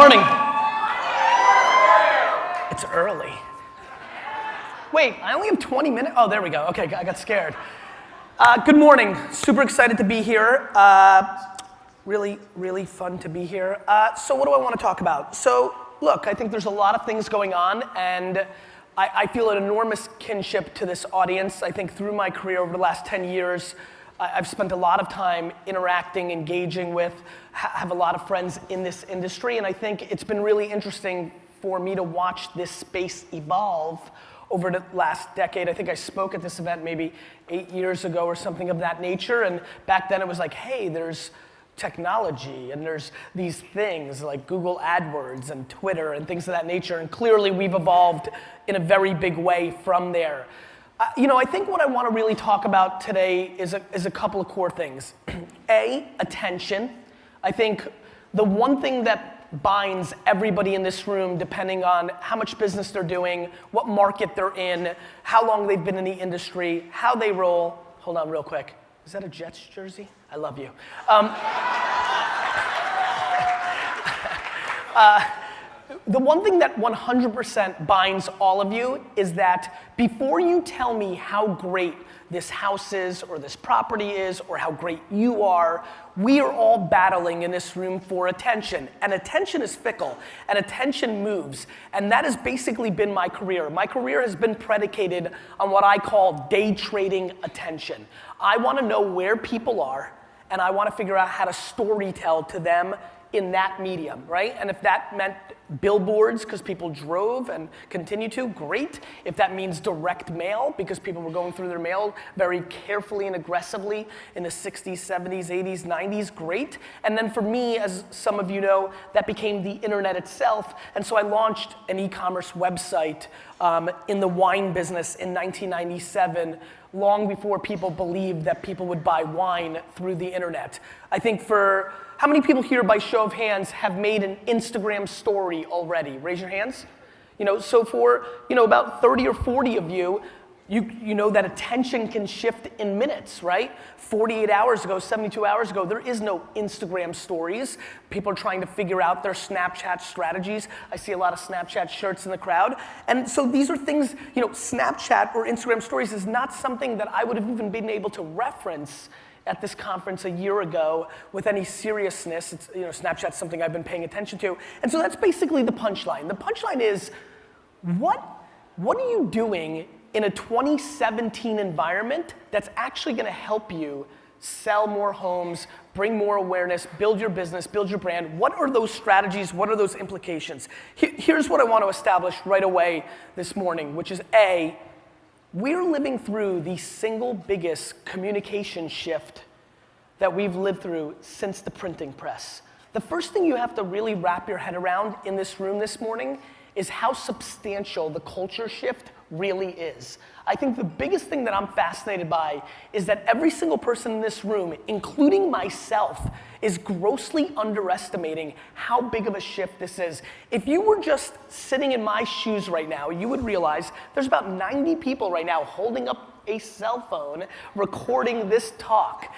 morning. It's early. Wait, I only have 20 minutes? Oh, there we go. Okay, I got scared. Good morning. Super excited to be here. Really fun to be here. So what do I want to talk about? So look, I think there's a lot of things going on, and I feel an enormous kinship to this audience. I think through my career over the last 10 years, I've spent a lot of time interacting, engaging with, have a lot of friends in this industry, and I think it's been really interesting for me to watch this space evolve over the last decade. I think I spoke at this event maybe 8 years ago or something of that nature, and back then it was like, hey, there's technology and there's these things like Google AdWords and Twitter and things of that nature, and clearly we've evolved in a very big way from there. I think what I want to really talk about today is a couple of core things. A, attention. I think the one thing that binds everybody in this room, depending on how much business they're doing, what market they're in, how long they've been in the industry, how they roll. Hold on real quick. Is that a Jets jersey? I love you. The one thing that 100% binds all of you is that before you tell me how great this house is or this property is or how great you are, we are all battling in this room for attention. And attention is fickle, and attention moves. And that has basically been my career. My career has been predicated on what I call day trading attention. I want to know where people are, and I want to figure out how to storytell to them in that medium, right? And if that meant billboards because people drove and continue to, great. If that means direct mail because people were going through their mail very carefully and aggressively in the 60s, 70s, 80s, 90s, great. And then for me, as some of you know, that became the internet itself. And so I launched an e-commerce website in the wine business in 1997, long before people believed that people would buy wine through the internet. I think how many people here, by show of hands, have made an Instagram story already? Raise your hands. So for about 30 or 40 of you, you know that attention can shift in minutes, right? 48 hours ago, 72 hours ago, there is no Instagram stories. People are trying to figure out their Snapchat strategies. I see a lot of Snapchat shirts in the crowd. And so these are things, Snapchat or Instagram stories is not something that I would have even been able to reference at this conference a year ago with any seriousness. It's, Snapchat's something I've been paying attention to. And so that's basically the punchline. The punchline is, what are you doing in a 2017 environment that's actually gonna help you sell more homes, bring more awareness, build your business, build your brand? What are those strategies? What are those implications? Here's what I want to establish right away this morning, which is A, we're living through the single biggest communication shift that we've lived through since the printing press. The first thing you have to really wrap your head around in this room this morning is how substantial the culture shift really is. I think the biggest thing that I'm fascinated by is that every single person in this room, including myself, is grossly underestimating how big of a shift this is. If you were just sitting in my shoes right now, you would realize there's about 90 people right now holding up a cell phone recording this talk.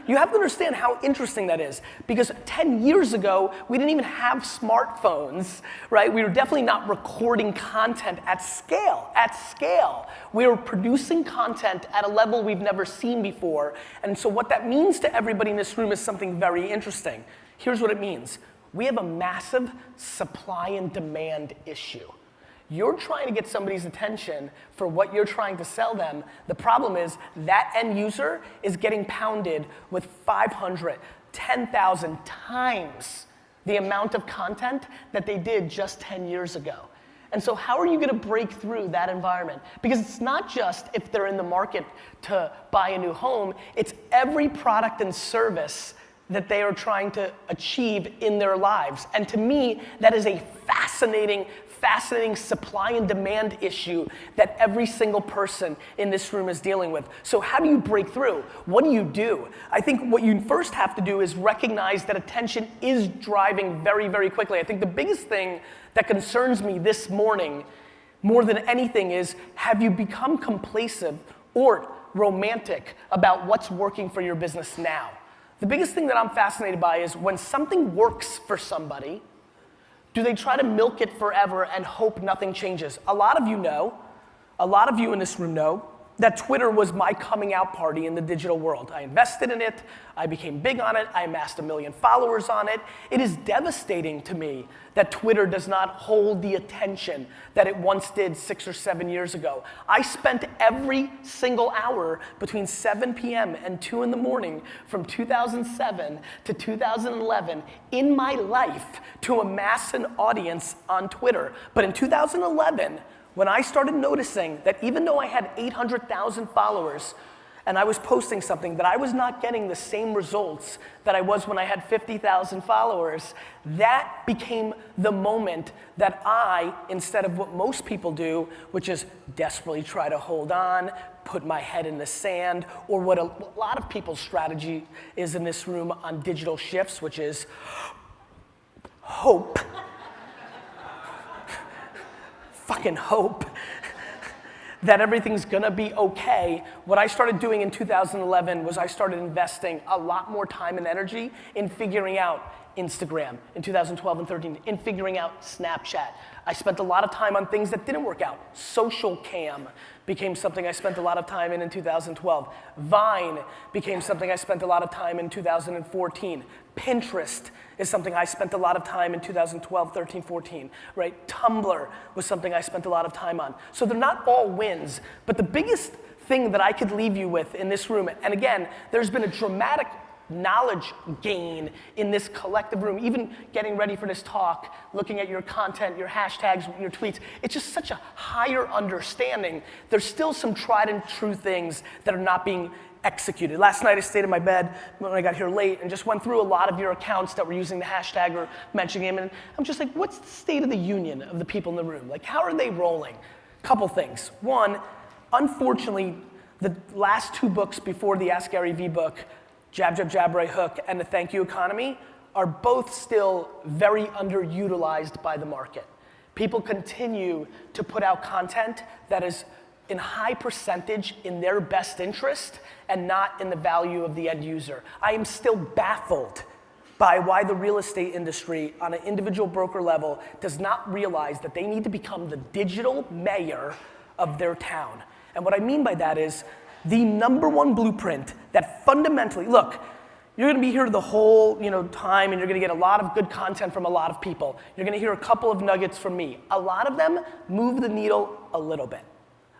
You have to understand how interesting that is, because 10 years ago, we didn't even have smartphones, right? We were definitely not recording content at scale. We were producing content at a level we've never seen before. And so what that means to everybody in this room is something very interesting. Here's what it means. We have a massive supply and demand issue. You're trying to get somebody's attention for what you're trying to sell them. The problem is that end user is getting pounded with 500, 10,000 times the amount of content that they did just 10 years ago. And so how are you gonna break through that environment? Because it's not just if they're in the market to buy a new home, it's every product and service that they are trying to achieve in their lives. And to me, that is a fascinating supply and demand issue that every single person in this room is dealing with. So how do you break through? What do? I think what you first have to do is recognize that attention is driving very, very quickly. I think the biggest thing that concerns me this morning, more than anything, is have you become complacent or romantic about what's working for your business now? The biggest thing that I'm fascinated by is when something works for somebody, Do they try to milk it forever and hope nothing changes? A lot of you know, a lot of you in this room know, that Twitter was my coming out party in the digital world. I invested in it, I became big on it, I amassed 1 million followers on it. It is devastating to me that Twitter does not hold the attention that it once did 6 or 7 years ago. I spent every single hour between 7 p.m. and 2 in the morning from 2007 to 2011 in my life to amass an audience on Twitter. But in 2011, when I started noticing that even though I had 800,000 followers and I was posting something, that I was not getting the same results that I was when I had 50,000 followers, that became the moment that I, instead of what most people do, which is desperately try to hold on, put my head in the sand, or what a lot of people's strategy is in this room on digital shifts, which is hope. Fucking hope that everything's gonna be okay. What I started doing in 2011 was I started investing a lot more time and energy in figuring out Instagram in 2012 and 13, in figuring out Snapchat. I spent a lot of time on things that didn't work out. Social cam became something I spent a lot of time in 2012. Vine became something I spent a lot of time in 2014. Pinterest is something I spent a lot of time in 2012, 13, 14, right? Tumblr was something I spent a lot of time on. So they're not all wins, but the biggest thing that I could leave you with in this room, and again, there's been a dramatic knowledge gain in this collective room, even getting ready for this talk, looking at your content, your hashtags, your tweets, it's just such a higher understanding. There's still some tried and true things that are not being executed. Last night I stayed in my bed when I got here late and just went through a lot of your accounts that were using the hashtag or mentioning him, and I'm just like, what's the state of the union of the people in the room? Like, how are they rolling? Couple things. One, unfortunately, the last 2 books before the Ask Gary Vee book, Jab, Jab, Jab, Right Hook, and The Thank You Economy, are both still very underutilized by the market. People continue to put out content that is in high percentage in their best interest and not in the value of the end user. I am still baffled by why the real estate industry on an individual broker level does not realize that they need to become the digital mayor of their town. And what I mean by that is the #1 blueprint that fundamentally, look, you're gonna be here the whole time and you're gonna get a lot of good content from a lot of people. You're gonna hear a couple of nuggets from me. A lot of them move the needle a little bit.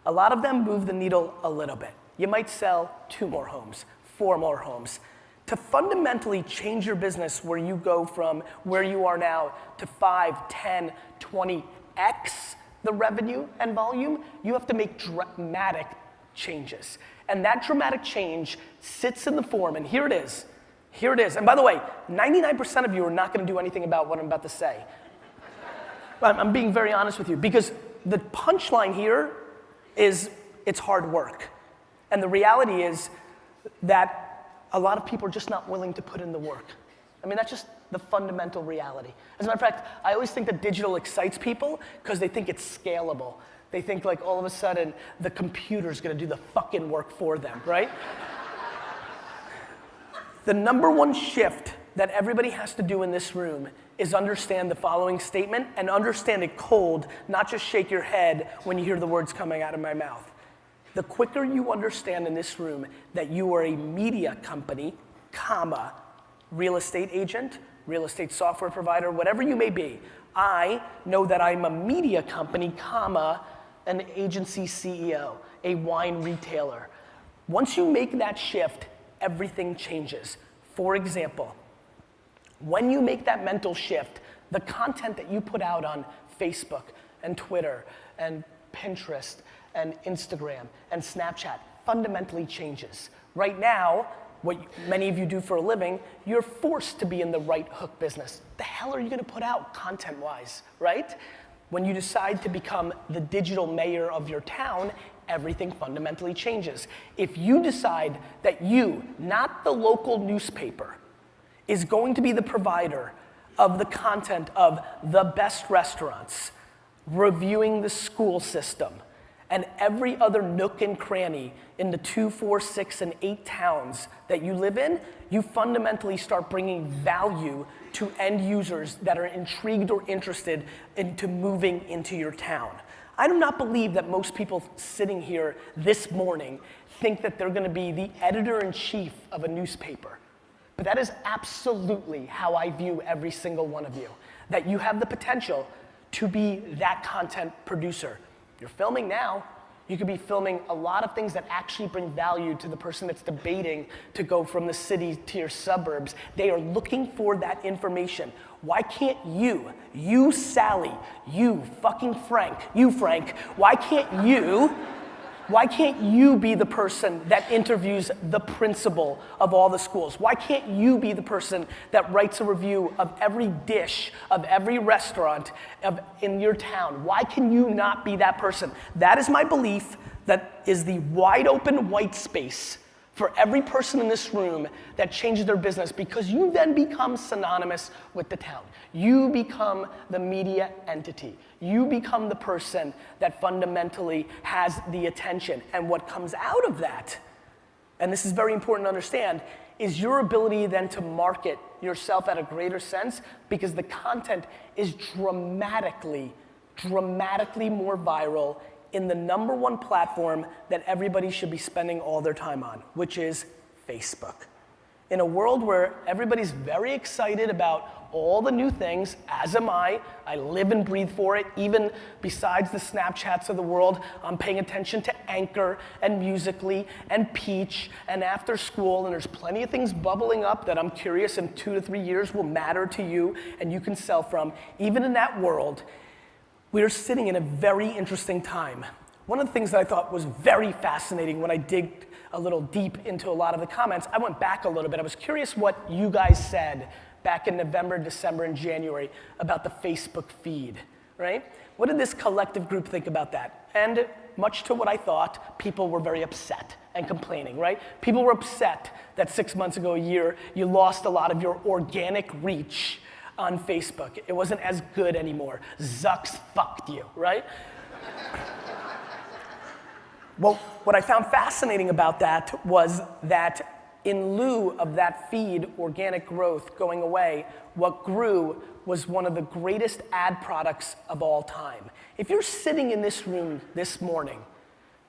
A lot of them move the needle a little bit. You might sell 2 more homes, 4 more homes. To fundamentally change your business where you go from where you are now to 5, 10, 20x the revenue and volume, you have to make dramatic changes. And that dramatic change sits in the form, and here it is. Here it is. And by the way, 99% of you are not gonna do anything about what I'm about to say. I'm being very honest with you, because the punchline here is it's hard work. And the reality is that a lot of people are just not willing to put in the work. I mean, that's just the fundamental reality. As a matter of fact, I always think that digital excites people because they think it's scalable. They think like all of a sudden the computer's gonna do the fucking work for them, right? The #1 shift that everybody has to do in this room is understand the following statement, and understand it cold, not just shake your head when you hear the words coming out of my mouth. The quicker you understand in this room that you are a media company, comma, real estate agent, real estate software provider, whatever you may be, I know that I'm a media company, comma, an agency CEO, a wine retailer. Once you make that shift, everything changes. For example, when you make that mental shift, the content that you put out on Facebook and Twitter and Pinterest and Instagram and Snapchat fundamentally changes. Right now, what many of you do for a living, you're forced to be in the right hook business. The hell are you gonna put out content-wise, right? When you decide to become the digital mayor of your town, everything fundamentally changes. If you decide that you, not the local newspaper, is going to be the provider of the content of the best restaurants, reviewing the school system, and every other nook and cranny in the 2, 4, 6, and 8 towns that you live in, you fundamentally start bringing value to end users that are intrigued or interested into moving into your town. I do not believe that most people sitting here this morning think that they're gonna be the editor-in-chief of a newspaper. But that is absolutely how I view every single one of you. That you have the potential to be that content producer. You're filming now. You could be filming a lot of things that actually bring value to the person that's debating to go from the city to your suburbs. They are looking for that information. Why can't you Sally, you fucking Frank, why can't you be the person that interviews the principal of all the schools? Why can't you be the person that writes a review of every dish, of every restaurant in your town? Why can you not be that person? That is my belief. That is the wide open white space for every person in this room that changes their business, because you then become synonymous with the town. You become the media entity. You become the person that fundamentally has the attention. And what comes out of that, and this is very important to understand, is your ability then to market yourself at a greater sense, because the content is dramatically more viral in the #1 platform that everybody should be spending all their time on, which is Facebook. In a world where everybody's very excited about all the new things, as am I live and breathe for it. Even besides the Snapchats of the world, I'm paying attention to Anchor and Musical.ly and Peach and After School, and there's plenty of things bubbling up that I'm curious in 2 to 3 years will matter to you and you can sell from. Even in that world, we are sitting in a very interesting time. One of the things that I thought was very fascinating when I digged a little deep into a lot of the comments, I went back a little bit. I was curious what you guys said back in November, December, and January about the Facebook feed, right? What did this collective group think about that? And much to what I thought, people were very upset and complaining, right? People were upset that 6 months ago, a year, you lost a lot of your organic reach on Facebook. It wasn't as good anymore. Zucks fucked you, right? Well, what I found fascinating about that was that in lieu of that feed, organic growth going away, what grew was one of the greatest ad products of all time. If you're sitting in this room this morning,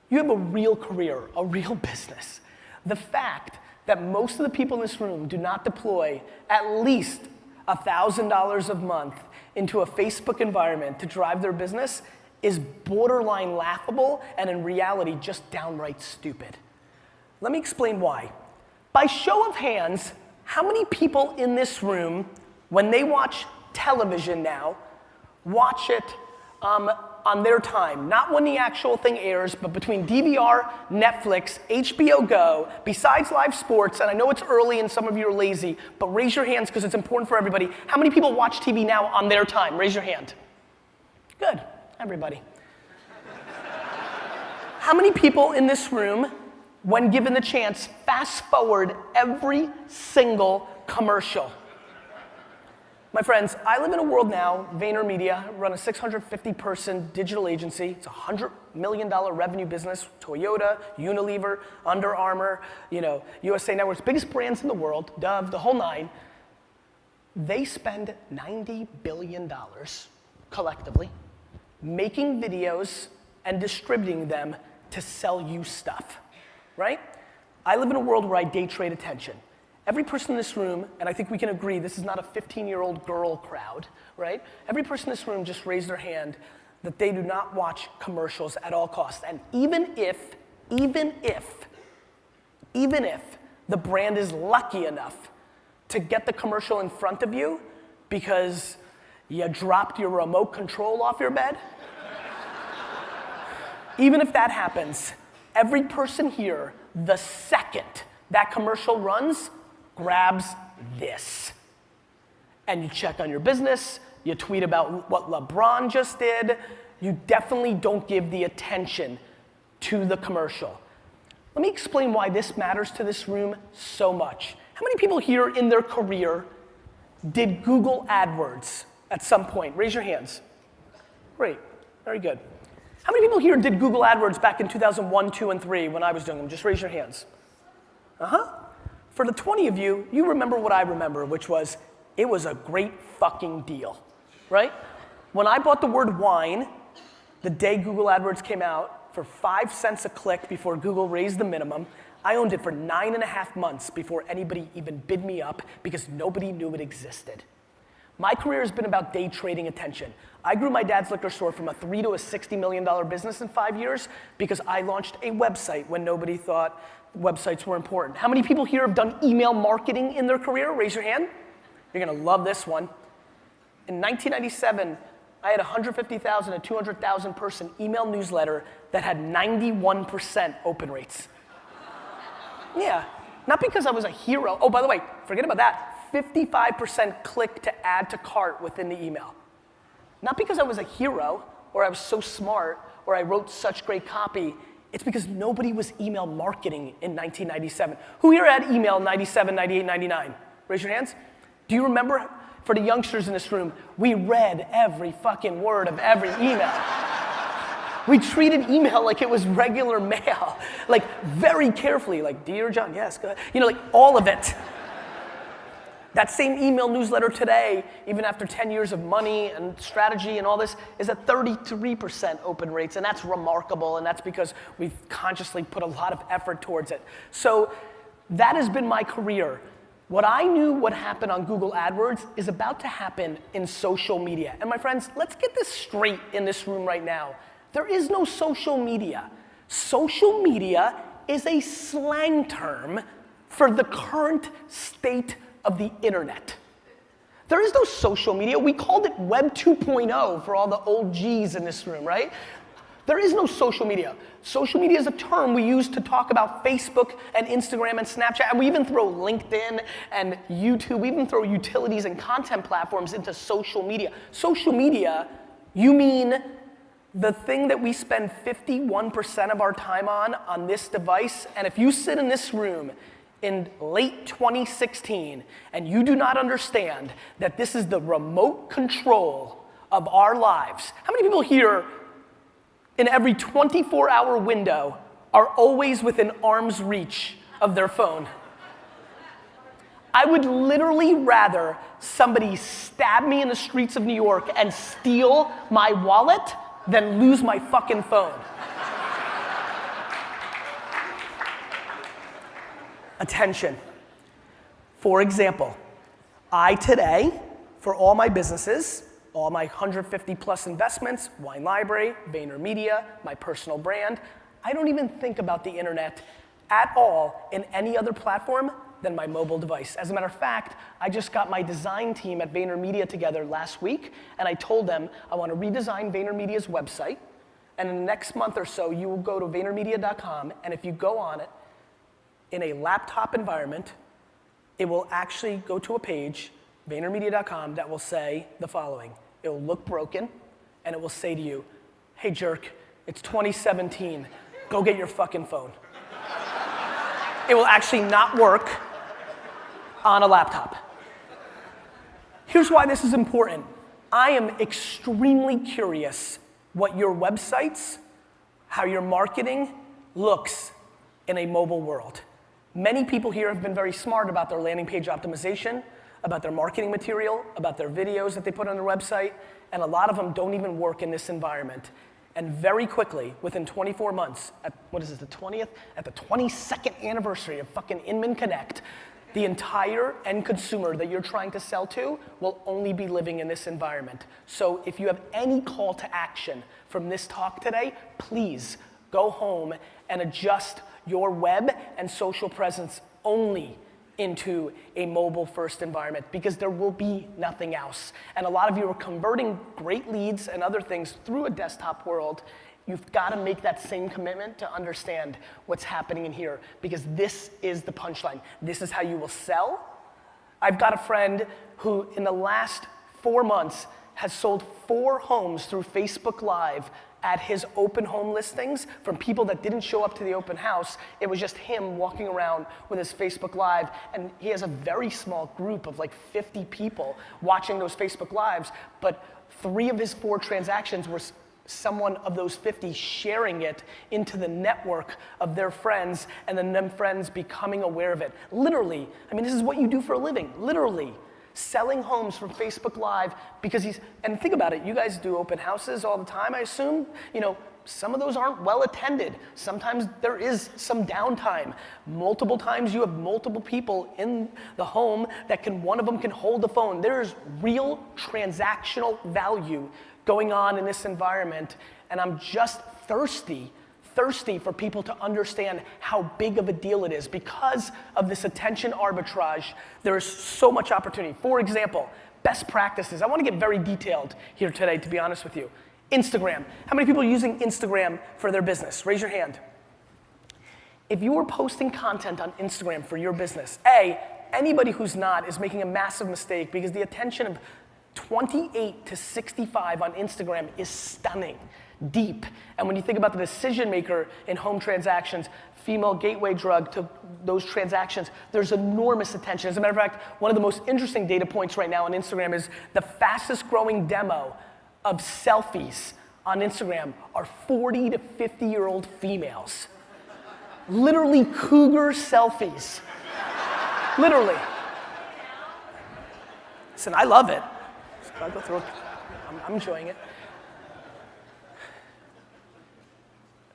you have a real career, a real business. The fact that most of the people in this room do not deploy at least $1,000 a month into a Facebook environment to drive their business is borderline laughable and in reality just downright stupid. Let me explain why. By show of hands, how many people in this room, when they watch television now, watch it on their time? Not when the actual thing airs, but between DVR, Netflix, HBO Go, besides live sports, and I know it's early and some of you are lazy, but raise your hands because it's important for everybody. How many people watch TV now on their time? Raise your hand. Good, everybody. How many people in this room, when given the chance, fast forward every single commercial? My friends, I live in a world now, VaynerMedia, run a 650-person digital agency. It's a $100 million revenue business. Toyota, Unilever, Under Armour, USA Networks, biggest brands in the world, Dove, the whole nine. They spend $90 billion collectively making videos and distributing them to sell you stuff, right? I live in a world where I day trade attention. Every person in this room, and I think we can agree, this is not a 15-year-old girl crowd, right? Every person in this room just raised their hand that they do not watch commercials at all costs. And even if the brand is lucky enough to get the commercial in front of you because you dropped your remote control off your bed, even if that happens, every person here, the second that commercial runs, grabs this. And you check on your business, you tweet about what LeBron just did, you definitely don't give the attention to the commercial. Let me explain why this matters to this room so much. How many people here in their career did Google AdWords at some point? Raise your hands. Great, very good. How many people here did Google AdWords back in 2001, 2, and 3 when I was doing them? Just raise your hands. For the 20 of you, you remember what I remember, which was, it was a great fucking deal, right? When I bought the word wine, the day Google AdWords came out, for 5 cents a click before Google raised the minimum, I owned it for 9.5 months before anybody even bid me up because nobody knew it existed. My career has been about day trading attention. I grew my dad's liquor store from a $3 to a $60 million business in 5 years because I launched a website when nobody thought websites were important. How many people here have done email marketing in their career? Raise your hand. You're gonna love this one. In 1997, I had 150,000 to 200,000 person email newsletter that had 91% open rates. Yeah, not because I was a hero. Oh, by the way, forget about that. 55% click to add to cart within the email. Not because I was a hero, or I was so smart, or I wrote such great copy. It's because nobody was email marketing in 1997. Who here had email 97, 98, 99? Raise your hands. Do you remember, for the youngsters in this room, we read every fucking word of every email. We treated email like it was regular mail, like very carefully, like, dear John, yes, go ahead. You know, like all of it. That same email newsletter today, even after 10 years of money and strategy and all this, is at 33% open rates, and that's remarkable, and that's because we've consciously put a lot of effort towards it. So that has been my career. What I knew would happen on Google AdWords is about to happen in social media. And my friends, let's get this straight in this room right now. There is no social media. Social media is a slang term for the current state of the internet. There is no social media. We called it Web 2.0 for all the old G's in this room, right? There is no social media. Social media is a term we use to talk about Facebook and Instagram and Snapchat, and we even throw LinkedIn and YouTube, we even throw utilities and content platforms into social media. Social media, you mean the thing that we spend 51% of our time on this device, and if you sit in this room in late 2016 and you do not understand that this is the remote control of our lives. How many people here in every 24-hour window are always within arm's reach of their phone? I would literally rather somebody stab me in the streets of New York and steal my wallet than lose my fucking phone. Attention. For example, I today, for all my businesses, all my 150 plus investments, Wine Library, VaynerMedia, my personal brand, I don't even think about the internet at all in any other platform than my mobile device. As a matter of fact, I just got my design team at VaynerMedia together last week, and I told them I want to redesign VaynerMedia's website, and in the next month or so, you will go to VaynerMedia.com, and if you go on it, in a laptop environment, it will actually go to a page, VaynerMedia.com, that will say the following. It will look broken, and it will say to you, hey jerk, it's 2017, go get your fucking phone. It will actually not work on a laptop. Here's why this is important. I am extremely curious what your websites, how your marketing looks in a mobile world. Many people here have been very smart about their landing page optimization, about their marketing material, about their videos that they put on their website, and a lot of them don't even work in this environment. And very quickly, within 24 months, at, what is this, the 20th? At the 22nd anniversary of fucking Inman Connect, the entire end consumer that you're trying to sell to will only be living in this environment. So if you have any call to action from this talk today, please go home and adjust your web and social presence only into a mobile-first environment because there will be nothing else. And a lot of you are converting great leads and other things through a desktop world. You've got to make that same commitment to understand what's happening in here because this is the punchline. This is how you will sell. I've got a friend who in the last 4 months has sold 4 homes through Facebook Live at his open home listings from people that didn't show up to the open house. It was just him walking around with his Facebook Live, and he has a very small group of like 50 people watching those Facebook Lives, but 3 of his 4 transactions were someone of those 50 sharing it into the network of their friends and then them friends becoming aware of it. Literally, I mean, this is what you do for a living, literally. Selling homes from Facebook Live because and think about it, you guys do open houses all the time, I assume. Some of those aren't well attended. Sometimes there is some downtime. Multiple times you have multiple people in the home that one of them can hold the phone. There's real transactional value going on in this environment, and I'm just thirsty for people to understand how big of a deal it is. Because of this attention arbitrage, there's so much opportunity. For example, best practices. I want to get very detailed here today, to be honest with you. Instagram. How many people are using Instagram for their business? Raise your hand. If you are posting content on Instagram for your business, anybody who's not is making a massive mistake, because the attention of 28 to 65 on Instagram is stunning, deep. And when you think about the decision maker in home transactions, female gateway drug to those transactions, there's enormous attention. As a matter of fact, one of the most interesting data points right now on Instagram is the fastest growing demo of selfies on Instagram are 40 to 50-year-old females. Literally cougar selfies. Literally. Listen, I love it. I'll go through it. I'm enjoying it.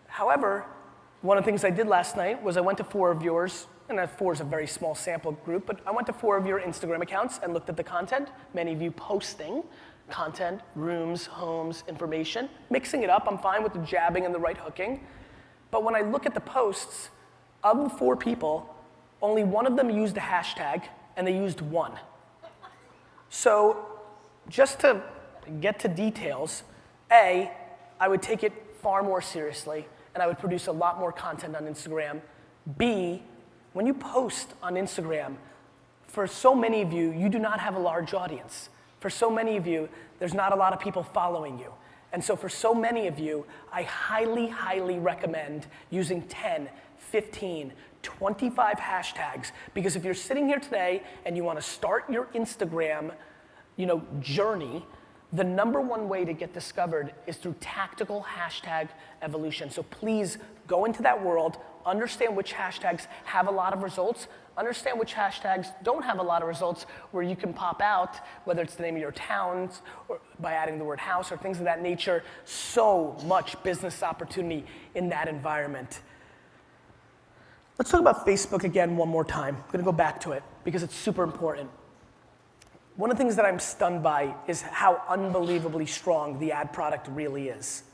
However, one of the things I did last night was I went to 4 of yours, and 4 is a very small sample group, but I went to 4 of your Instagram accounts and looked at the content. Many of you posting content, rooms, homes, information, mixing it up. I'm fine with the jabbing and the right hooking. But when I look at the posts, of the 4 people, only 1 of them used a hashtag, and they used 1. So just to get to details, I would take it far more seriously, and I would produce a lot more content on Instagram. B, when you post on Instagram, for so many of you, you do not have a large audience. For so many of you, there's not a lot of people following you. And so for so many of you, I highly, highly recommend using 10, 15, 25 hashtags, because if you're sitting here today and you want to start your Instagram journey, the number one way to get discovered is through tactical hashtag evolution. So please go into that world, understand which hashtags have a lot of results, understand which hashtags don't have a lot of results where you can pop out, whether it's the name of your towns or by adding the word house or things of that nature. So much business opportunity in that environment. Let's talk about Facebook again one more time. I'm gonna go back to it because it's super important. One of the things that I'm stunned by is how unbelievably strong the ad product really is.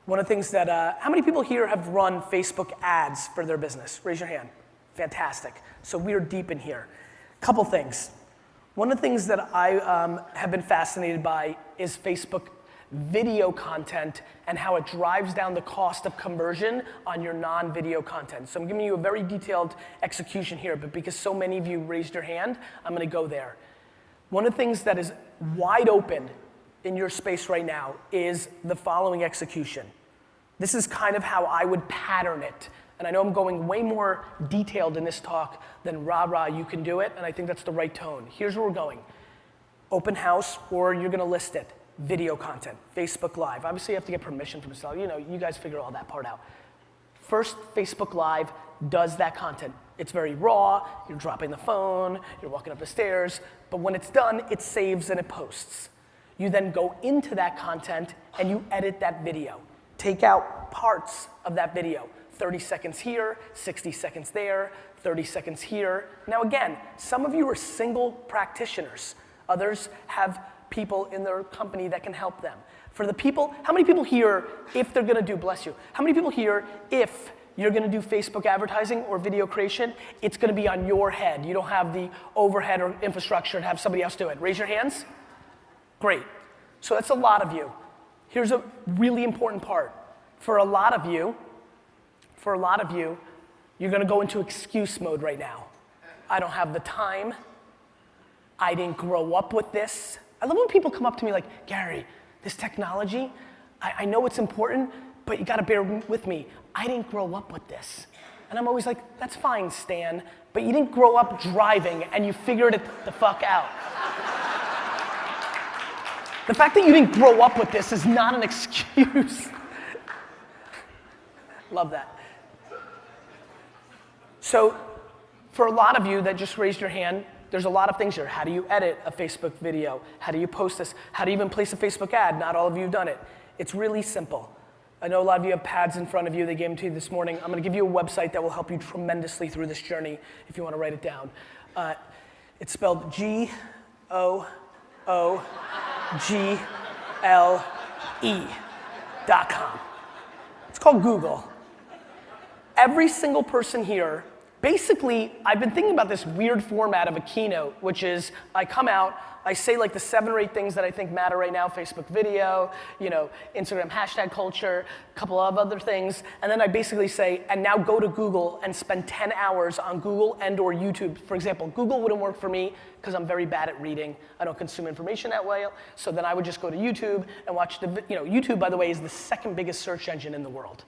One of the things that, how many people here have run Facebook ads for their business? Raise your hand. Fantastic. So we're deep in here. Couple things. One of the things that I have been fascinated by is Facebook video content and how it drives down the cost of conversion on your non-video content. So I'm giving you a very detailed execution here, but because so many of you raised your hand, I'm gonna go there. One of the things that is wide open in your space right now is the following execution. This is kind of how I would pattern it. And I know I'm going way more detailed in this talk than rah-rah, you can do it, and I think that's the right tone. Here's where we're going. Open house, or you're gonna list it. Video content, Facebook Live. Obviously you have to get permission from yourself. You guys figure all that part out. First, Facebook Live does that content. It's very raw, you're dropping the phone, you're walking up the stairs, but when it's done, it saves and it posts. You then go into that content and you edit that video. Take out parts of that video. 30 seconds here, 60 seconds there, 30 seconds here. Now again, some of you are single practitioners. Others have people in their company that can help them. For the people, how many people here, if they're gonna do, bless you, how many people here, if you're gonna do Facebook advertising or video creation, it's gonna be on your head. You don't have the overhead or infrastructure to have somebody else do it. Raise your hands. Great. So that's a lot of you. Here's a really important part. For a lot of you, you're gonna go into excuse mode right now. I don't have the time. I didn't grow up with this. I love when people come up to me like, Gary, this technology, I know it's important, but you gotta bear with me. I didn't grow up with this. And I'm always like, that's fine, Stan, but you didn't grow up driving and you figured it the fuck out. The fact that you didn't grow up with this is not an excuse. Love that. So, for a lot of you that just raised your hand, there's a lot of things here. How do you edit a Facebook video? How do you post this? How do you even place a Facebook ad? Not all of you have done it. It's really simple. I know a lot of you have pads in front of you. They gave them to you this morning. I'm going to give you a website that will help you tremendously through this journey if you want to write it down. It's spelled GOOGLE.com. It's called Google. Every single person here, basically, I've been thinking about this weird format of a keynote, which is I come out, I say like the 7 or 8 things that I think matter right now, Facebook video, Instagram hashtag culture, a couple of other things, and then I basically say, and now go to Google and spend 10 hours on Google and or YouTube. For example, Google wouldn't work for me because I'm very bad at reading. I don't consume information that way, so then I would just go to YouTube and watch YouTube, by the way, is the 2nd biggest search engine in the world.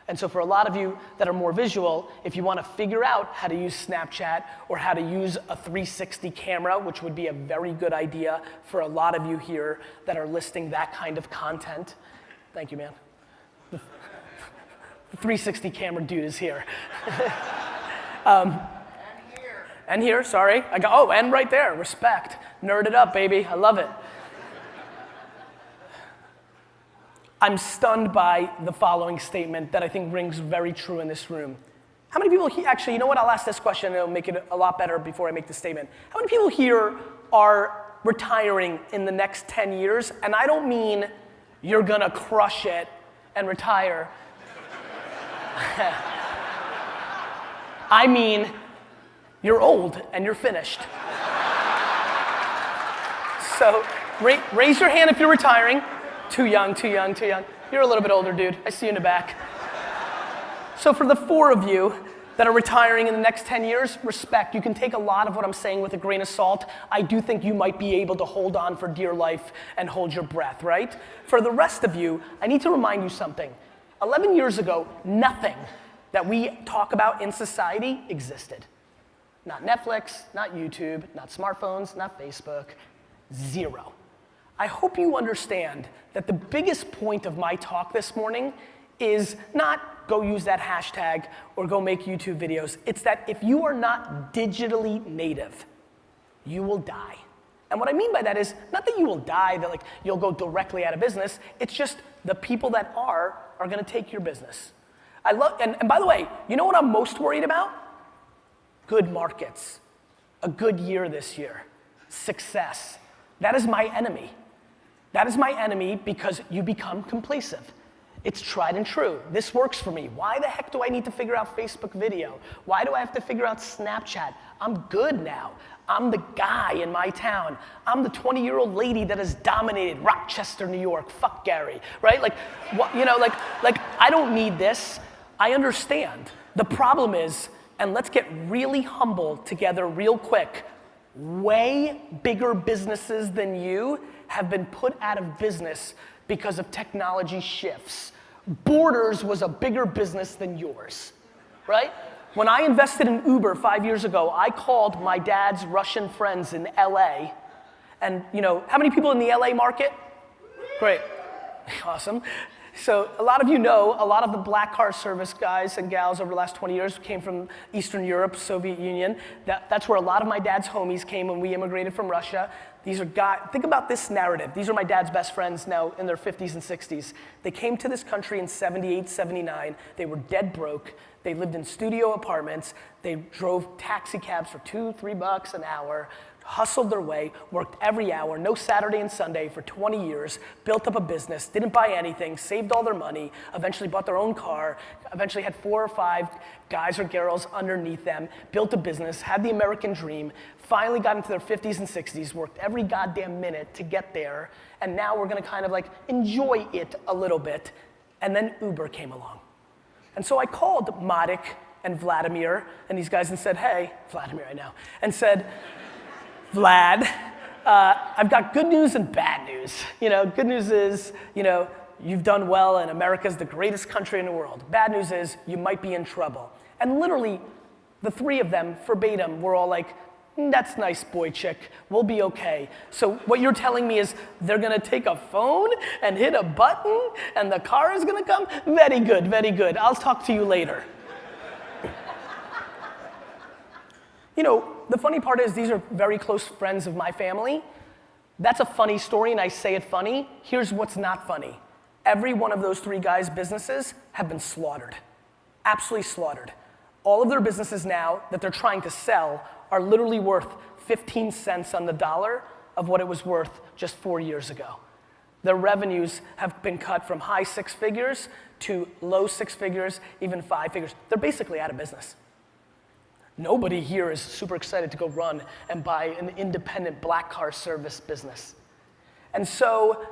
And so for a lot of you that are more visual, if you want to figure out how to use Snapchat or how to use a 360 camera, which would be a very good idea for a lot of you here that are listing that kind of content. Thank you, man. The 360 camera dude is here. And here, sorry. And right there, respect. Nerd it up, baby, I love it. I'm stunned by the following statement that I think rings very true in this room. How many people here, actually, you know what, I'll ask this question and it'll make it a lot better before I make the statement. How many people here are retiring in the next 10 years? And I don't mean you're gonna crush it and retire. I mean, you're old and you're finished. So raise your hand if you're retiring. Too young, too young, too young. You're a little bit older, dude. I see you in the back. So for the 4 of you that are retiring in the next 10 years, respect. You can take a lot of what I'm saying with a grain of salt. I do think you might be able to hold on for dear life and hold your breath, right? For the rest of you, I need to remind you something. 11 years ago, nothing that we talk about in society existed. Not Netflix, not YouTube, not smartphones, not Facebook, 0. I hope you understand that the biggest point of my talk this morning is not go use that hashtag or go make YouTube videos. It's that if you are not digitally native, you will die. And what I mean by that is not that you will die, that like you'll go directly out of business. It's just the people that are gonna take your business. And by the way, you know what I'm most worried about? Good markets, a good year this year, success. That is my enemy. That is my enemy because you become complacent. It's tried and true. This works for me. Why the heck do I need to figure out Facebook video? Why do I have to figure out Snapchat? I'm good now. I'm the guy in my town. I'm the 20-year-old lady that has dominated Rochester, New York. Fuck Gary, right? Like I don't need this. I understand. The problem is, and let's get really humble together real quick, way bigger businesses than you have been put out of business because of technology shifts. Borders was a bigger business than yours, right? When I invested in Uber 5 years ago, I called my dad's Russian friends in LA, and how many people in the LA market? Great, awesome. So a lot of you know, a lot of the black car service guys and gals over the last 20 years came from Eastern Europe, Soviet Union. That's where a lot of my dad's homies came when we immigrated from Russia. These are guys, think about this narrative. These are my dad's best friends now in their 50s and 60s. They came to this country in 78, 79. They were dead broke. They lived in studio apartments. They drove taxi cabs for $2-3 an hour, hustled their way, worked every hour, no Saturday and Sunday for 20 years, built up a business, didn't buy anything, saved all their money, eventually bought their own car, eventually had 4 or 5 guys or girls underneath them, built a business, had the American dream, finally got into their 50s and 60s, worked every goddamn minute to get there, and now we're gonna kind of like enjoy it a little bit, and then Uber came along. And so I called Madik and Vladimir and these guys and said, hey, Vladimir I know, and said, Vlad, I've got good news and bad news. Good news is, you've done well and America's the greatest country in the world. Bad news is you might be in trouble. And literally, the 3 of them, verbatim, were all like, That's nice, boy chick. We'll be okay. So what you're telling me is they're gonna take a phone and hit a button and the car is gonna come? Very good, very good. I'll talk to you later. You know, the funny part is these are very close friends of my family. That's a funny story and I say it funny. Here's what's not funny. Every one of those three guys' businesses have been slaughtered. Absolutely slaughtered. All of their businesses now that they're trying to sell are literally worth 15 cents on the dollar of what it was worth just 4 years ago. Their revenues have been cut from high six figures to low six figures, even 5 figures. They're basically out of business. Nobody here is super excited to go run and buy an independent black car service business. And so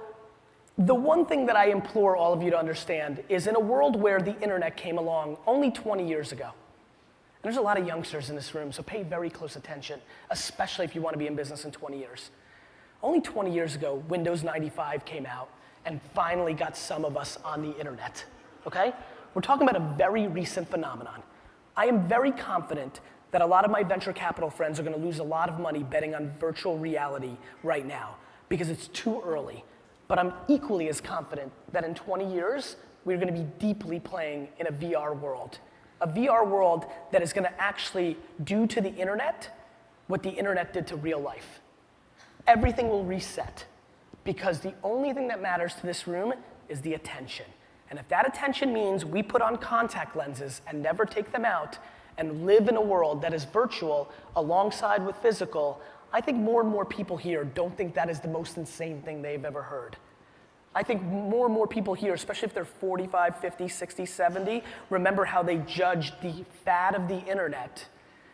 the one thing that I implore all of you to understand is in a world where the internet came along only 20 years ago, and there's a lot of youngsters in this room, so pay very close attention, especially if you want to be in business in 20 years. Only 20 years ago, Windows 95 came out and finally got some of us on the internet, okay? We're talking about a very recent phenomenon. I am very confident that a lot of my venture capital friends are gonna lose a lot of money betting on virtual reality right now because it's too early. But I'm equally as confident that in 20 years, we're gonna be deeply playing in a VR world. A VR world that is gonna actually do to the internet what the internet did to real life. Everything will reset because the only thing that matters to this room is the attention. And if that attention means we put on contact lenses and never take them out and live in a world that is virtual alongside with physical, I think more and more people here don't think that is the most insane thing they've ever heard. I think more and more people here, especially if they're 45, 50, 60, 70, remember how they judged the fad of the internet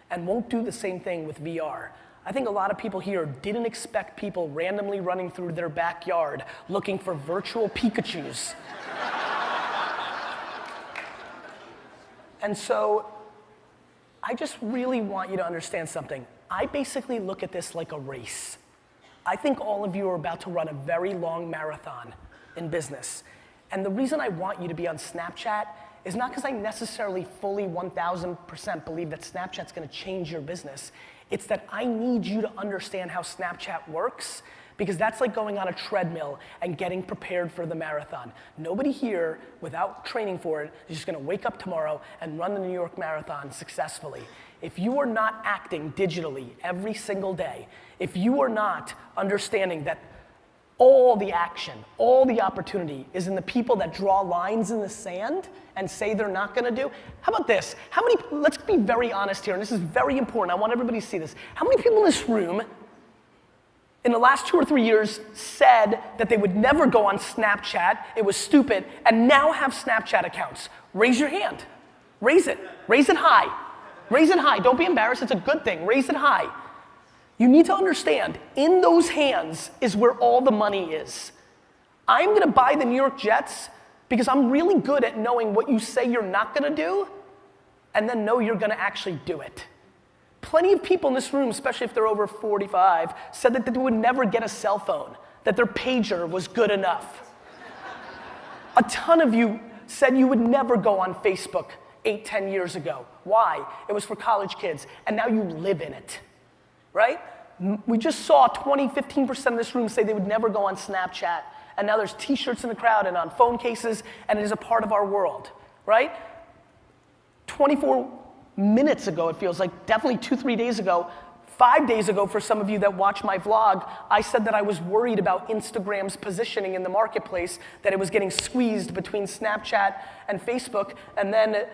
and won't do the same thing with VR. I think a lot of people here didn't expect people randomly running through their backyard looking for virtual Pikachus. And so, I just really want you to understand something. I basically look at this like a race. I think all of you are about to run a very long marathon in business. And the reason I want you to be on Snapchat is not because I necessarily fully 1000% believe that Snapchat's gonna change your business. It's that I need you to understand how Snapchat works because that's like going on a treadmill and getting prepared for the marathon. Nobody here, without training for it, is just gonna wake up tomorrow and run the New York Marathon successfully. If you are not acting digitally every single day, if you are not understanding that all the action, all the opportunity is in the people that draw lines in the sand and say they're not gonna do, how about this? Let's be very honest here, and this is very important, I want everybody to see this. How many people in this room in the last 2 or 3 years said that they would never go on Snapchat, it was stupid, and now have Snapchat accounts? Raise your hand. Raise it high. Raise it high, don't be embarrassed, it's a good thing, raise it high. You need to understand, in those hands is where all the money is. I'm gonna buy the New York Jets because I'm really good at knowing what you say you're not gonna do, and then know you're gonna actually do it. Plenty of people in this room, especially if they're over 45, said that they would never get a cell phone, that their pager was good enough. A ton of you said you would never go on Facebook 8, 10 years ago. Why? It was for college kids, and now you live in it, right? We just saw 20, 15% of this room say they would never go on Snapchat, and now there's t-shirts in the crowd and on phone cases, and it is a part of our world, right? 24 minutes ago, it feels like, definitely 2, 3 days ago, 5 days ago for some of you that watch my vlog, I said that I was worried about Instagram's positioning in the marketplace, that it was getting squeezed between Snapchat and Facebook, and then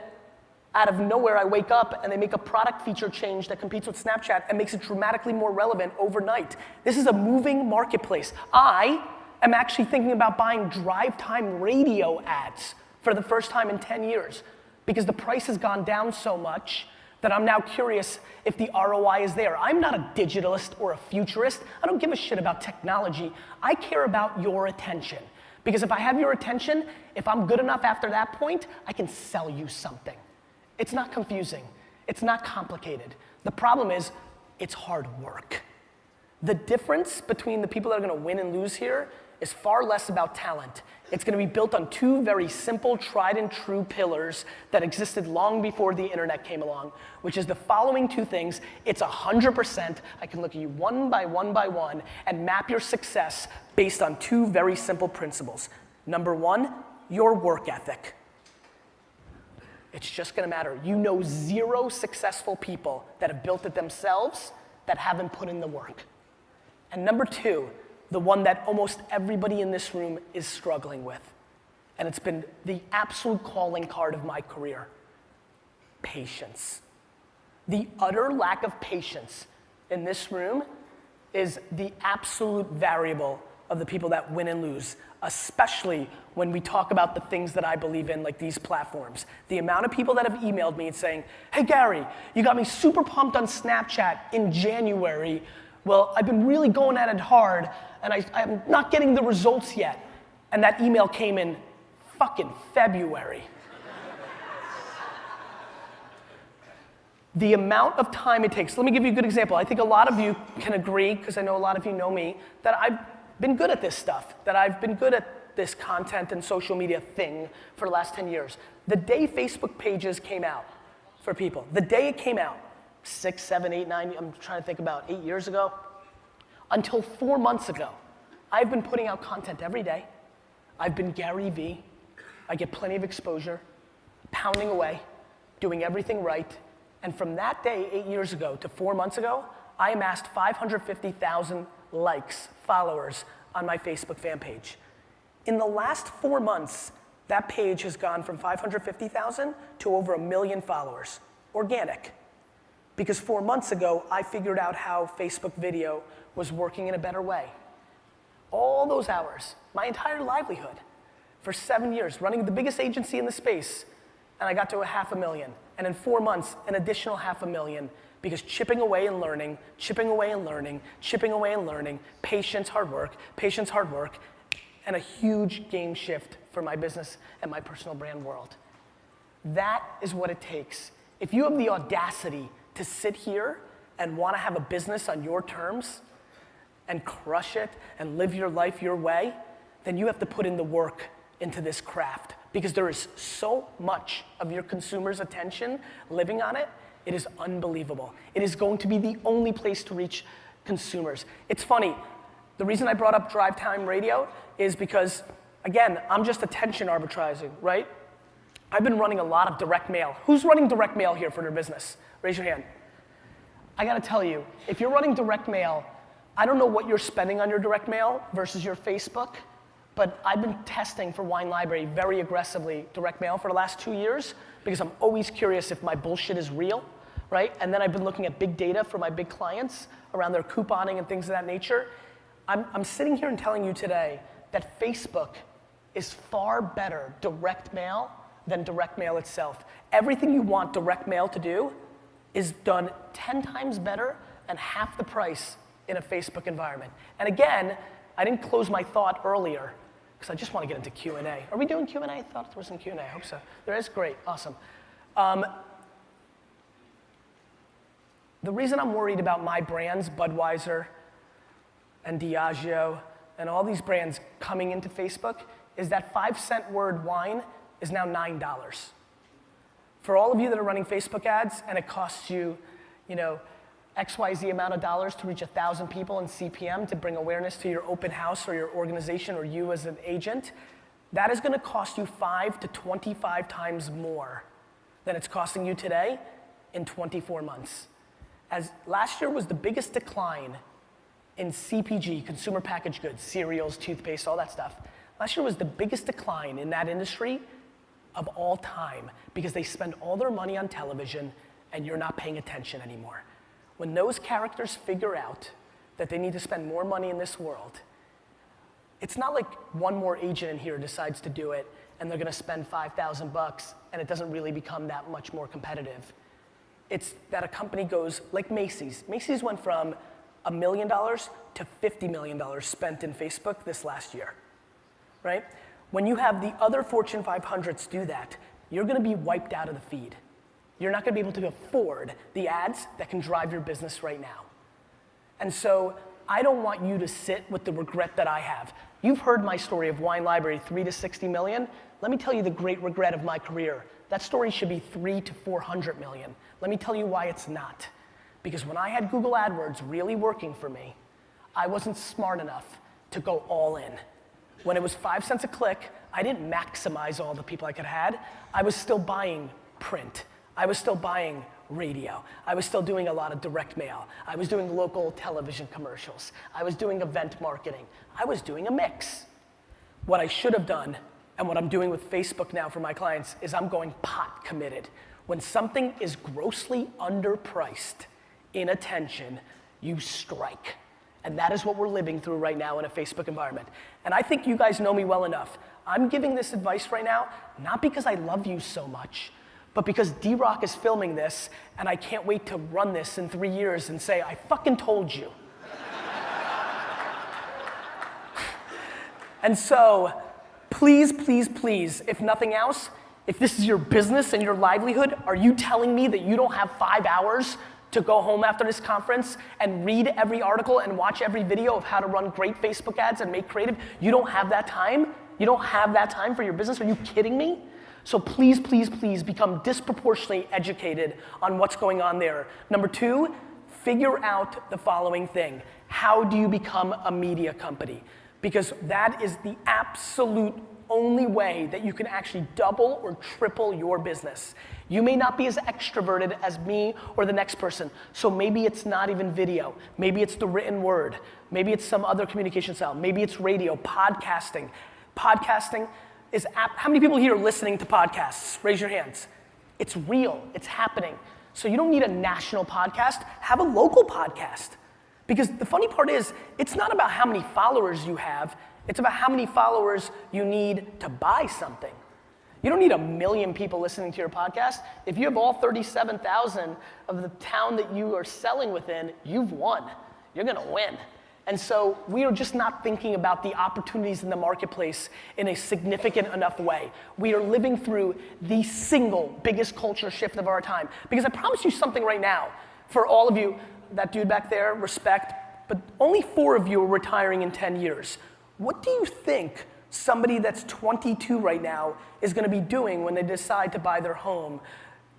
out of nowhere I wake up and they make a product feature change that competes with Snapchat and makes it dramatically more relevant overnight. This is a moving marketplace. I am actually thinking about buying drive time radio ads for the first time in 10 years because the price has gone down so much that I'm now curious if the ROI is there. I'm not a digitalist or a futurist. I don't give a shit about technology. I care about your attention. Because if I have your attention, if I'm good enough after that point, I can sell you something. It's not confusing. It's not complicated. The problem is, it's hard work. The difference between the people that are gonna win and lose here is far less about talent. It's going to be built on two very simple, tried and true pillars that existed long before the internet came along, which is the following two things. It's 100%. I can look at you one by one and map your success based on two very simple principles. Number one, your work ethic. It's just going to matter. You know 0 successful people that have built it themselves that haven't put in the work. And number two, the one that almost everybody in this room is struggling with, and it's been the absolute calling card of my career: patience. The utter lack of patience in this room is the absolute variable of the people that win and lose, especially when we talk about the things that I believe in, like these platforms. The amount of people that have emailed me and saying, hey Gary, you got me super pumped on Snapchat in January. Well, I've been really going at it hard, and I'm not getting the results yet. And that email came in fucking February. The amount of time it takes. Let me give you a good example. I think a lot of you can agree, because I know a lot of you know me, that I've been good at this stuff, that I've been good at this content and social media thing for the last 10 years. The day Facebook pages came out for people, the day it came out, 6, 7, 8, 9, I'm trying to think about 8 years ago, until 4 months ago, I've been putting out content every day. I've been Gary V. I get plenty of exposure, pounding away, doing everything right. And from that day, 8 years ago to 4 months ago, I amassed 550,000 likes, followers on my Facebook fan page. In the last 4 months, that page has gone from 550,000 to over 1 million followers, organic. Because 4 months ago, I figured out how Facebook video was working in a better way. All those hours, my entire livelihood, for 7 years, running the biggest agency in the space, and I got to 500,000. And in 4 months, an additional 500,000, because chipping away and learning, chipping away and learning, chipping away and learning, patience, hard work, and a huge game shift for my business and my personal brand world. That is what it takes. If you have the audacity to sit here and want to have a business on your terms and crush it and live your life your way, then you have to put in the work into this craft, because there is so much of your consumers' attention living on it. It is unbelievable. It is going to be the only place to reach consumers. It's funny, the reason I brought up drive time radio is because, again, I'm just attention arbitraging, right? I've been running a lot of direct mail. Who's running direct mail here for their business? Raise your hand. I gotta tell you, if you're running direct mail, I don't know what you're spending on your direct mail versus your Facebook, but I've been testing for Wine Library very aggressively direct mail for the last 2 years, because I'm always curious if my bullshit is real, right? And then I've been looking at big data for my big clients around their couponing and things of that nature. I'm sitting here and telling you today that Facebook is far better direct mail than direct mail itself. Everything you want direct mail to do is done 10 times better and half the price in a Facebook environment. And again, I didn't close my thought earlier, because I just want to get into Q&A. Are we doing Q&A? I thought there was some Q&A. I hope so. There is? Great. Awesome. The reason I'm worried about my brands, Budweiser and Diageo, and all these brands coming into Facebook, is that 5-cent word wine is now $9. For all of you that are running Facebook ads and it costs you, XYZ amount of dollars to reach 1,000 people in CPM to bring awareness to your open house or your organization or you as an agent, that is going to cost you 5 to 25 times more than it's costing you today in 24 months. As last year was the biggest decline in CPG, consumer packaged goods, cereals, toothpaste, all that stuff. Last year was the biggest decline in that industry of all time, because they spend all their money on television and you're not paying attention anymore. When those characters figure out that they need to spend more money in this world, it's not like one more agent in here decides to do it and they're gonna spend $5,000 and it doesn't really become that much more competitive. It's that a company goes, like Macy's. Macy's went from $1 million to $50 million spent in Facebook this last year, right? When you have the other Fortune 500s do that, you're gonna be wiped out of the feed. You're not gonna be able to afford the ads that can drive your business right now. And so I don't want you to sit with the regret that I have. You've heard my story of Wine Library, 3 to 60 million. Let me tell you the great regret of my career. That story should be 3 to 400 million. Let me tell you why it's not. Because when I had Google AdWords really working for me, I wasn't smart enough to go all in. When it was 5 cents a click, I didn't maximize all the people I could have had. I was still buying print. I was still buying radio. I was still doing a lot of direct mail. I was doing local television commercials. I was doing event marketing. I was doing a mix. What I should have done, and what I'm doing with Facebook now for my clients, is I'm going pot committed. When something is grossly underpriced in attention, you strike. And that is what we're living through right now in a Facebook environment. And I think you guys know me well enough. I'm giving this advice right now, not because I love you so much, but because D-Rock is filming this, and I can't wait to run this in 3 years and say, I fucking told you. And so, please, please, please, if nothing else, if this is your business and your livelihood, are you telling me that you don't have 5 hours to go home after this conference and read every article and watch every video of how to run great Facebook ads and make creative? You don't have that time? You don't have that time for your business? Are you kidding me? So please, please, please become disproportionately educated on what's going on there. Number 2, figure out the following thing. How do you become a media company? Because that is the absolute only way that you can actually double or triple your business. You may not be as extroverted as me or the next person, so maybe it's not even video. Maybe it's the written word. Maybe it's some other communication style. Maybe it's radio, podcasting. Podcasting is, how many people here are listening to podcasts? Raise your hands. It's real, it's happening. So you don't need a national podcast, have a local podcast. Because the funny part is, it's not about how many followers you have, it's about how many followers you need to buy something. You don't need 1 million people listening to your podcast. If you have all 37,000 of the town that you are selling within, you've won. You're gonna win. And so we are just not thinking about the opportunities in the marketplace in a significant enough way. We are living through the single biggest culture shift of our time. Because I promise you something right now, for all of you, that dude back there, respect, but only 4 of you are retiring in 10 years. What do you think somebody that's 22 right now is gonna be doing when they decide to buy their home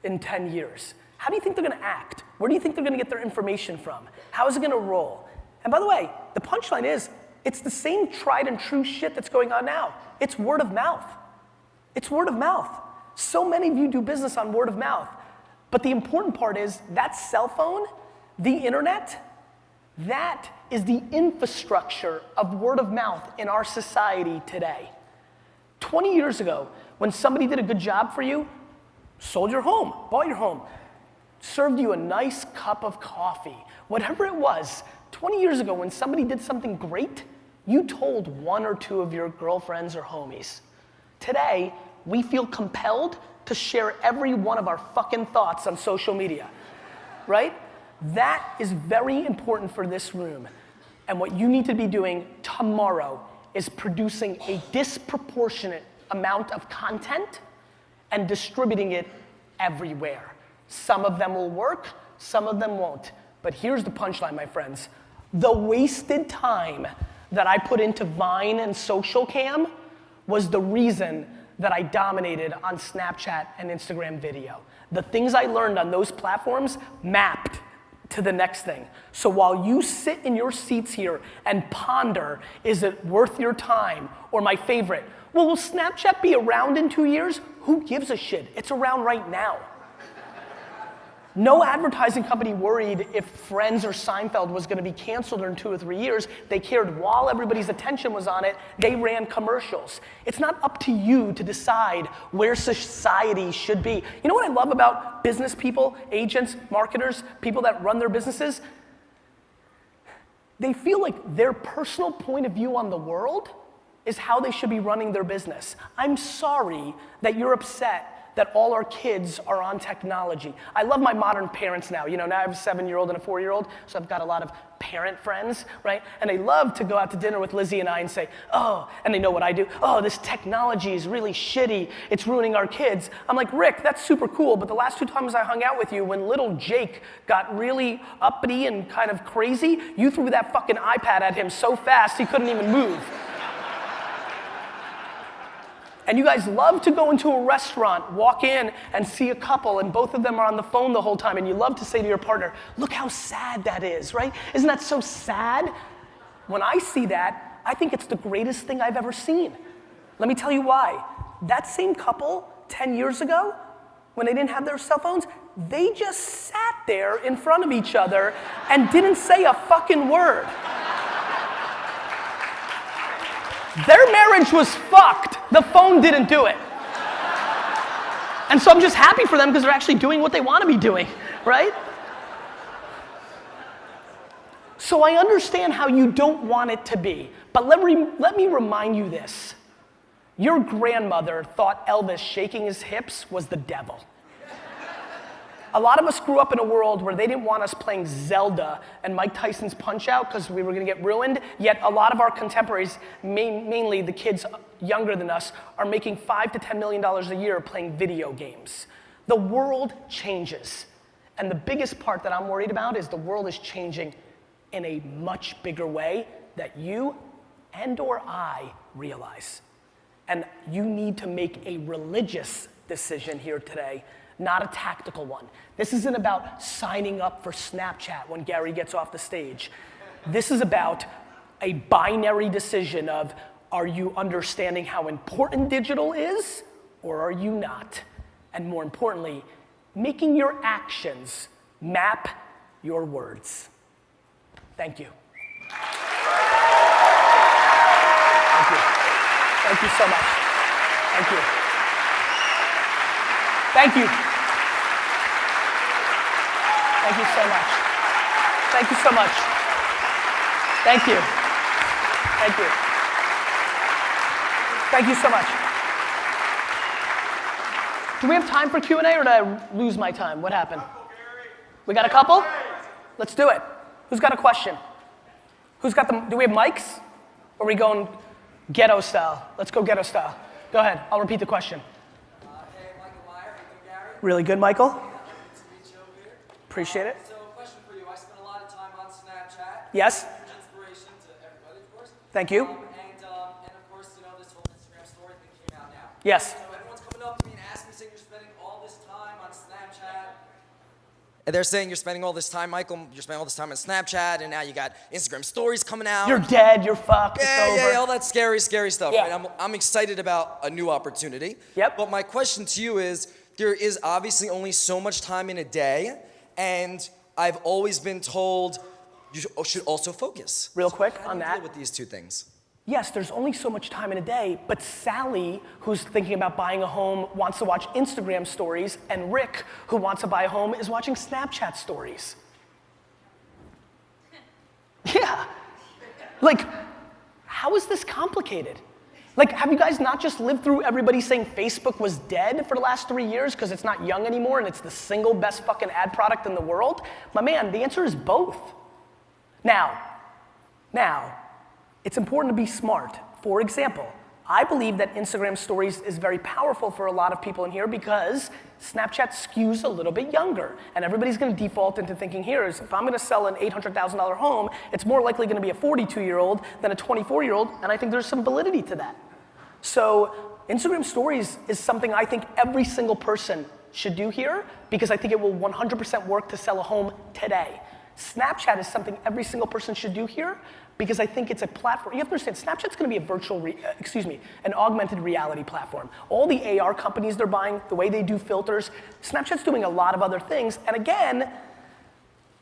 in 10 years? How do you think they're gonna act? Where do you think they're gonna get their information from? How is it gonna roll? And by the way, the punchline is, it's the same tried and true shit that's going on now. It's word of mouth. It's word of mouth. So many of you do business on word of mouth. But the important part is, that cell phone, the internet, that is the infrastructure of word of mouth in our society today. 20 years ago, when somebody did a good job for you, sold your home, bought your home, served you a nice cup of coffee, whatever it was, 20 years ago, when somebody did something great, you told 1 or 2 of your girlfriends or homies. Today, we feel compelled to share every one of our fucking thoughts on social media, right? That is very important for this room. And what you need to be doing tomorrow is producing a disproportionate amount of content and distributing it everywhere. Some of them will work, some of them won't. But here's the punchline, my friends. The wasted time that I put into Vine and Social Cam was the reason that I dominated on Snapchat and Instagram video. The things I learned on those platforms mapped to the next thing. So while you sit in your seats here and ponder, is it worth your time? Or my favorite, well, will Snapchat be around in 2 years? Who gives a shit? It's around right now. No advertising company worried if Friends or Seinfeld was gonna be canceled in 2 or 3 years. They cared while everybody's attention was on it, they ran commercials. It's not up to you to decide where society should be. You know what I love about business people, agents, marketers, people that run their businesses? They feel like their personal point of view on the world is how they should be running their business. I'm sorry that you're upset that all our kids are on technology. I love my modern parents now. You know, now I have a 7-year-old and a 4-year-old, so I've got a lot of parent friends, right? And they love to go out to dinner with Lizzie and I and say, oh, and they know what I do. Oh, this technology is really shitty. It's ruining our kids. I'm like, Rick, that's super cool, but the last 2 times I hung out with you, when little Jake got really uppity and kind of crazy, you threw that fucking iPad at him so fast he couldn't even move. And you guys love to go into a restaurant, walk in and see a couple and both of them are on the phone the whole time, and you love to say to your partner, look how sad that is, right? Isn't that so sad? When I see that, I think it's the greatest thing I've ever seen. Let me tell you why. That same couple 10 years ago, when they didn't have their cell phones, they just sat there in front of each other and didn't say a fucking word. Their marriage was fucked. The phone didn't do it. And so I'm just happy for them because they're actually doing what they want to be doing, right? So I understand how you don't want it to be, but let me remind you this. Your grandmother thought Elvis shaking his hips was the devil. A lot of us grew up in a world where they didn't want us playing Zelda and Mike Tyson's Punch-Out because we were going to get ruined, yet a lot of our contemporaries, mainly the kids younger than us, are making $5 to $10 million a year playing video games. The world changes. And the biggest part that I'm worried about is the world is changing in a much bigger way that you and or I realize. And you need to make a religious decision here today, not a tactical one. This isn't about signing up for Snapchat when Gary gets off the stage. This is about a binary decision of, are you understanding how important digital is, or are you not? And more importantly, making your actions map your words. Thank you. Thank you. Thank you so much. Thank you. Thank you. Thank you so much. Thank you so much. Thank you. Thank you. Thank you so much. Do we have time for Q&A or did I lose my time? What happened? We got a couple? Let's do it. Who's got a question? Who's got them? Do we have mics? Or are we going ghetto style? Let's go ghetto style. Go ahead. I'll repeat the question. Really good, Michael. Good to meet you over here. Appreciate it. So, question for you. I spent a lot of time on Snapchat. Yes. Huge inspiration to everybody, of course. Thank you. And of course, you know, this whole Instagram story thing came out now. Yes. So everyone's coming up to me and asking me, saying you're spending all this time on Snapchat. And they're saying you're spending all this time, Michael, you're spending all this time on Snapchat, and now you got Instagram stories coming out. You're dead, you're fucked, it's over. Yeah, all that scary stuff. Yeah. Right? I'm excited about a new opportunity. Yep. But my question to you is, there is obviously only so much time in a day, and I've always been told you should also focus. Real quick How do on you that. deal with these two things? Yes, there's only so much time in a day, but Sally, who's thinking about buying a home, wants to watch Instagram stories, and Rick, who wants to buy a home, is watching Snapchat stories. Yeah. Like, how is this complicated? Like, have you guys not just lived through everybody saying Facebook was dead for the last 3 years because it's not young anymore and it's the single best fucking ad product in the world? My man, the answer is both. Now, it's important to be smart. For example, I believe that Instagram stories is very powerful for a lot of people in here because Snapchat skews a little bit younger. And everybody's gonna default into thinking here is if I'm gonna sell an $800,000 home, it's more likely gonna be a 42-year-old than a 24-year-old, and I think there's some validity to that. So Instagram stories is something I think every single person should do here because I think it will 100% work to sell a home today. Snapchat is something every single person should do here because I think it's a platform. You have to understand, Snapchat's gonna be an augmented reality platform. All the AR companies they're buying, the way they do filters, Snapchat's doing a lot of other things. And again,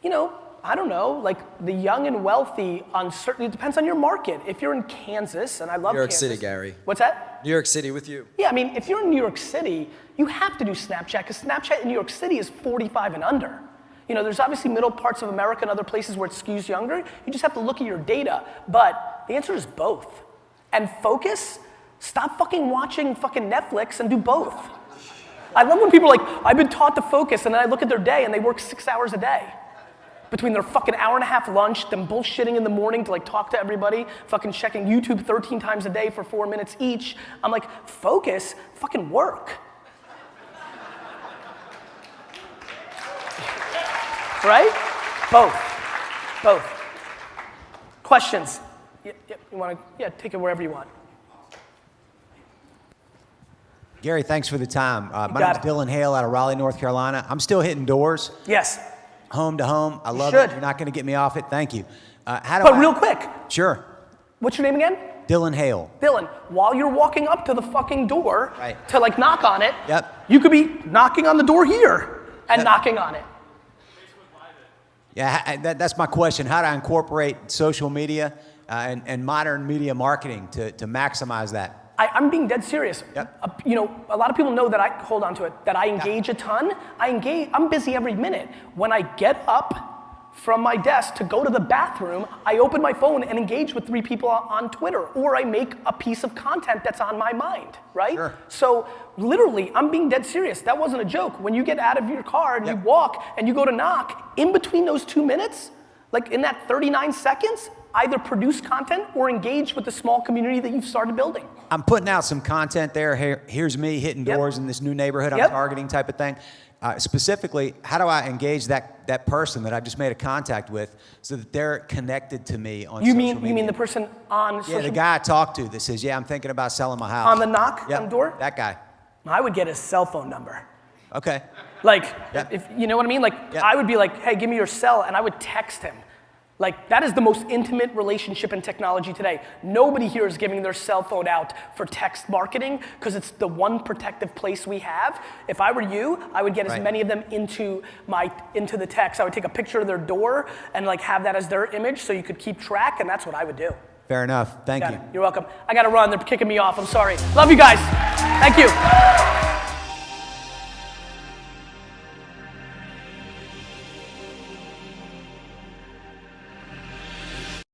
you know, I don't know, like the young and wealthy it depends on your market. If you're in Kansas, and I love Kansas. New York City, Gary. What's that? New York City with you. Yeah, I mean, if you're in New York City, you have to do Snapchat because Snapchat in New York City is 45 and under. You know, there's obviously middle parts of America and other places where it skews younger. You just have to look at your data. But the answer is both. And focus, stop fucking watching fucking Netflix and do both. I love when people are like, I've been taught to focus, and then I look at their day and they work 6 hours a day. Between their fucking hour and a half lunch, them bullshitting in the morning to like talk to everybody, fucking checking YouTube 13 times a day for 4 minutes each. I'm like, focus, fucking work. Right? Both. Questions? You want to, take it wherever you want. Gary, thanks for the time. My name's Dylan Hale out of Raleigh, North Carolina. I'm still hitting doors. Yes. Home to home. I love should. it. You're not going to get me off it. Thank you. Real quick. Sure. What's your name again? Dylan Hale. Dylan, while you're walking up to the fucking door Right. to like knock on it, Yep. you could be knocking on the door here and knocking on it. Yeah, that's my question. How to incorporate social media and modern media marketing to maximize that? I'm being dead serious. Yep. A lot of people know that I engage a ton. I'm busy every minute. When I get up from my desk to go to the bathroom, I open my phone and engage with 3 people on Twitter, or I make a piece of content that's on my mind, right? Sure. So literally, I'm being dead serious. That wasn't a joke. When you get out of your car and you walk and you go to knock, in between those 2 minutes, like in that 39 seconds, either produce content or engage with the small community that you've started building. I'm putting out some content there. Here's me hitting doors in this new neighborhood I'm targeting type of thing. Specifically, how do I engage that person that I just made a contact with so that they're connected to me on social media? You mean the person on social media? Yeah, the guy I talked to that says, I'm thinking about selling my house. On the knock on the door? That guy. I would get his cell phone number. Okay. Like, if you know what I mean? Like, I would be like, hey, give me your cell, and I would text him. Like, that is the most intimate relationship in technology today. Nobody here is giving their cell phone out for text marketing because it's the one protective place we have. If I were you, I would get as many of them into the text. I would take a picture of their door and like have that as their image so you could keep track, and that's what I would do. Fair enough. Thank you. You're welcome. I gotta run. They're kicking me off. I'm sorry. Love you guys. Thank you.